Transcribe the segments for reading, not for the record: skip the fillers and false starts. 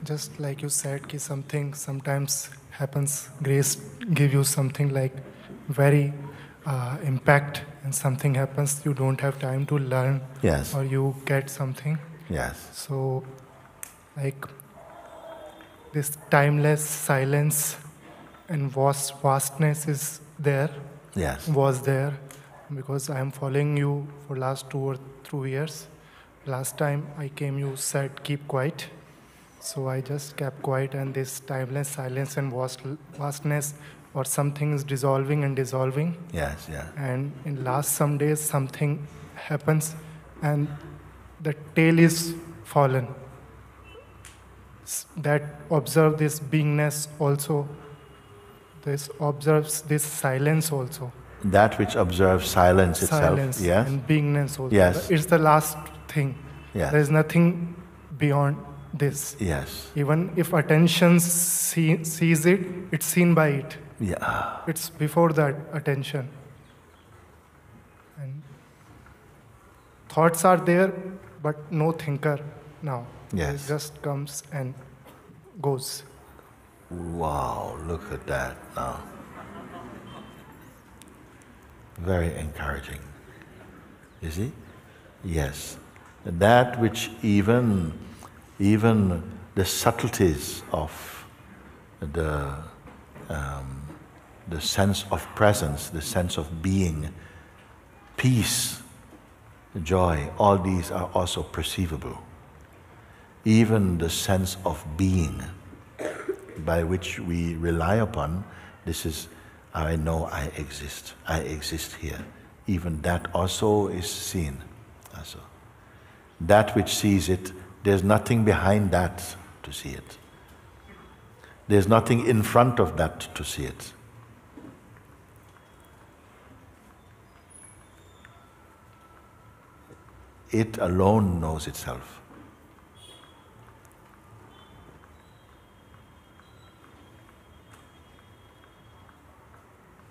just like you said, ki something sometimes happens, grace give you something like very impact, and something happens, you don't have time to learn, Yes. or you get something. Yes. So, like this timeless silence and vastness is there, Yes. was there, because I am following you for last 2 or 3 years. Last time I came, you said keep quiet. So I just kept quiet, and this timeless silence and vastness or something is dissolving and dissolving. Yes, yeah. And in last some days, something happens, and the tail is fallen. That observe this beingness also. This observes this silence also. That which observes silence itself. Silence Yes. and beingness also. Yes. It's the last thing. Yes. There is nothing beyond this. Yes. Even if attention sees it, it's seen by it. Yeah. It's before that attention. And thoughts are there, but no thinker now. Yes. It just comes and goes. Wow, look at that now. Very encouraging. You see? Yes. That which even the subtleties of the sense of presence, the sense of being, peace, joy, all these are also perceivable. Even the sense of being by which we rely upon, this is, I know I exist here. Even that also is seen. Also. That which sees it, there's nothing behind that to see it. There's nothing in front of that to see it. It alone knows itself.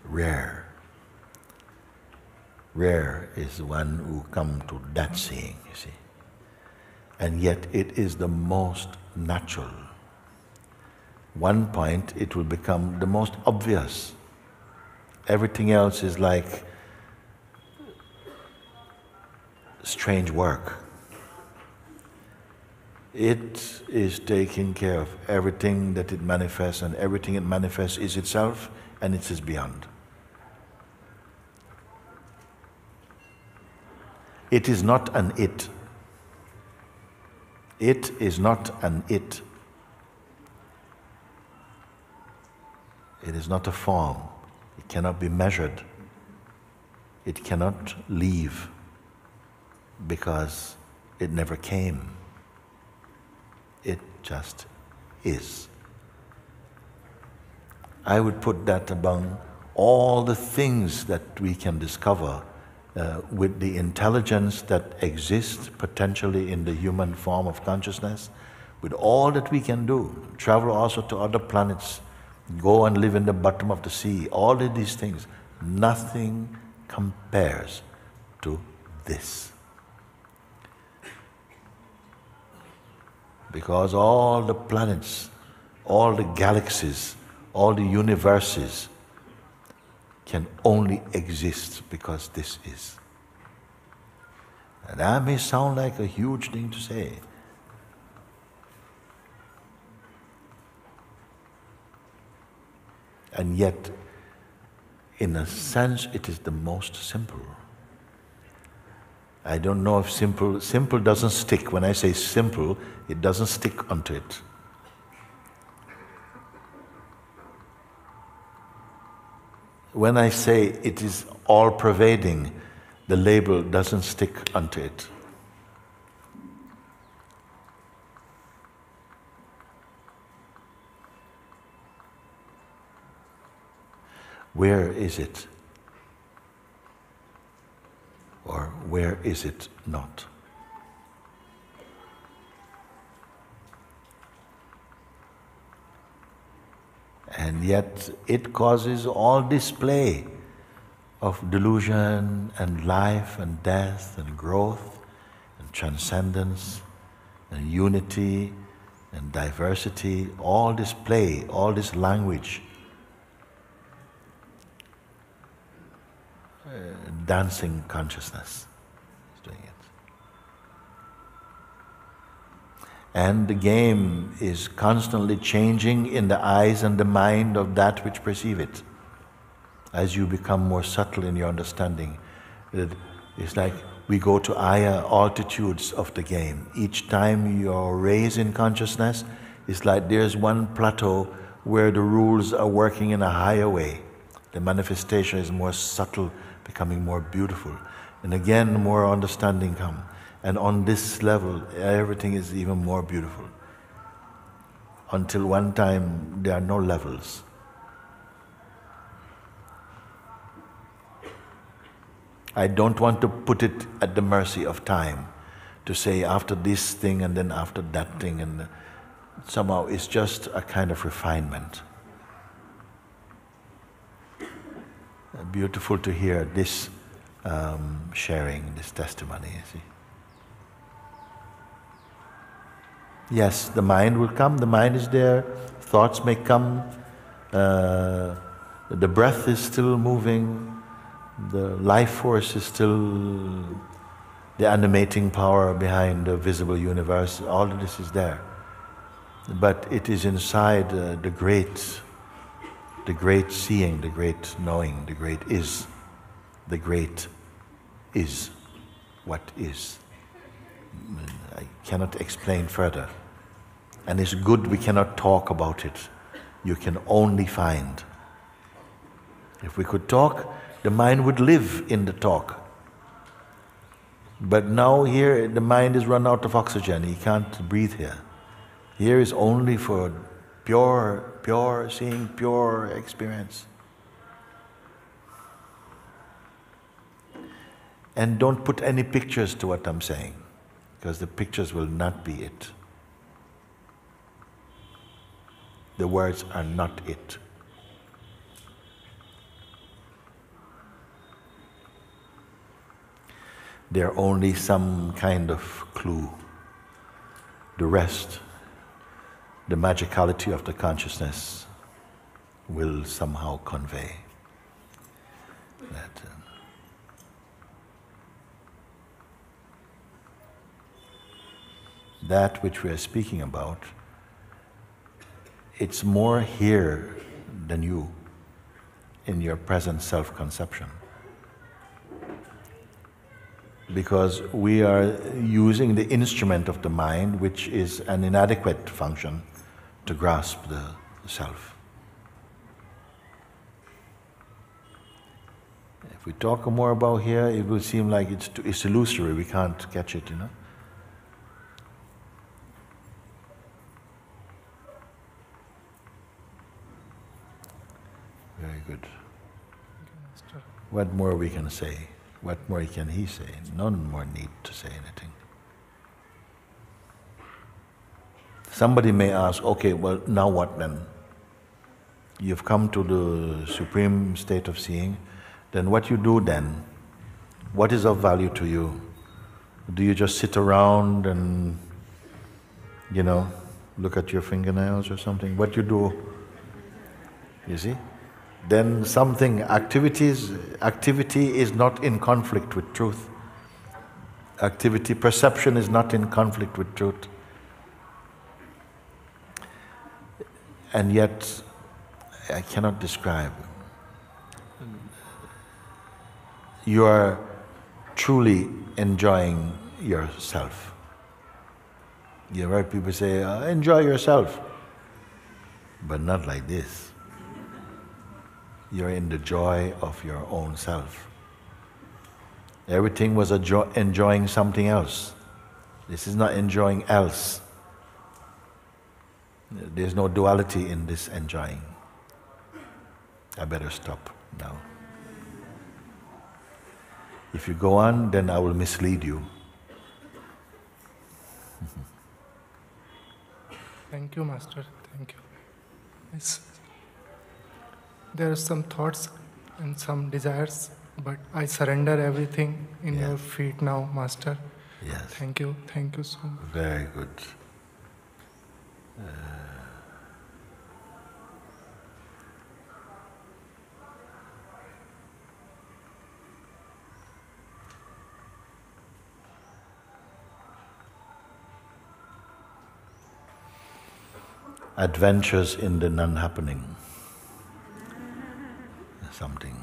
Rare. Rare is the one who come to that seeing, you see. And yet it is the most natural. One point it will become the most obvious. Everything else is like strange work. It is taking care of everything that it manifests, and everything it manifests is itself, and it is beyond. It is not an it. It is not an it. It is not a form. It cannot be measured. It cannot leave because it never came. It just is. I would put that among all the things that we can discover with the intelligence that exists potentially in the human form of consciousness, with all that we can do, travel also to other planets, go and live in the bottom of the sea, all of these things, nothing compares to this. Because all the planets, all the galaxies, all the universes can only exist because this is. And that may sound like a huge thing to say. And yet, in a sense, it is the most simple. I don't know if simple doesn't stick. When I say simple, it doesn't stick onto it. When I say it is all-pervading, the label doesn't stick onto it. Where is it? Or where is it not? And yet it causes all display of delusion and life and death and growth and transcendence and unity and diversity, all this play, all this language, dancing consciousness is doing it. And the game is constantly changing in the eyes and the mind of that which perceive it. As you become more subtle in your understanding, it's like we go to higher altitudes of the game. Each time you're raised in consciousness, it's like there's one plateau where the rules are working in a higher way. The manifestation is more subtle, becoming more beautiful. And again, more understanding comes. And on this level, everything is even more beautiful. Until one time, there are no levels. I don't want to put it at the mercy of time, to say after this thing and then after that thing, and somehow it's just a kind of refinement. Beautiful to hear this sharing, this testimony, you see. Yes, the mind will come, the mind is there, thoughts may come, the breath is still moving, the life force is still the animating power behind the visible universe. All of this is there. But it is inside the great seeing, the great knowing, the great is. The great is what is. I cannot explain further. And it's good we cannot talk about it. You can only find. If we could talk, the mind would live in the talk. But now here, the mind is run out of oxygen. He can't breathe here. Here is only for pure seeing, pure experience. And don't put any pictures to what I'm saying, because the pictures will not be it. The words are not it. They're only some kind of clue. The rest, the magicality of the consciousness, will somehow convey that. That which we are speaking about, it's more here than you in your present self-conception. Because we are using the instrument of the mind, which is an inadequate function to grasp the self. If we talk more about here, it will seem like it's illusory, we can't catch it, you know. Very good. What more we can say? What more can he say? None more need to say anything. Somebody may ask, okay, well, now what then? You've come to the supreme state of seeing, then what you do then? What is of value to you? Do you just sit around and, you know, look at your fingernails or something? What you do, you see? Then activity is not in conflict with truth. Perception is not in conflict with truth. And yet, I cannot describe. You are truly enjoying yourself. You heard people say, enjoy yourself. But not like this. You're in the joy of your own self. Everything was enjoying something else. This is not enjoying else. There's no duality in this enjoying. I better stop now. If you go on, then I will mislead you. Thank you, Master. Thank you. Yes. There are some thoughts and some desires, but I surrender everything in your feet now, Master. Yes. Thank you so much. Very good. Adventures in the non-happening. Something.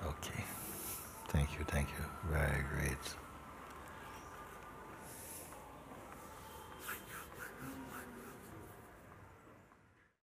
Okay. Thank you. Very great.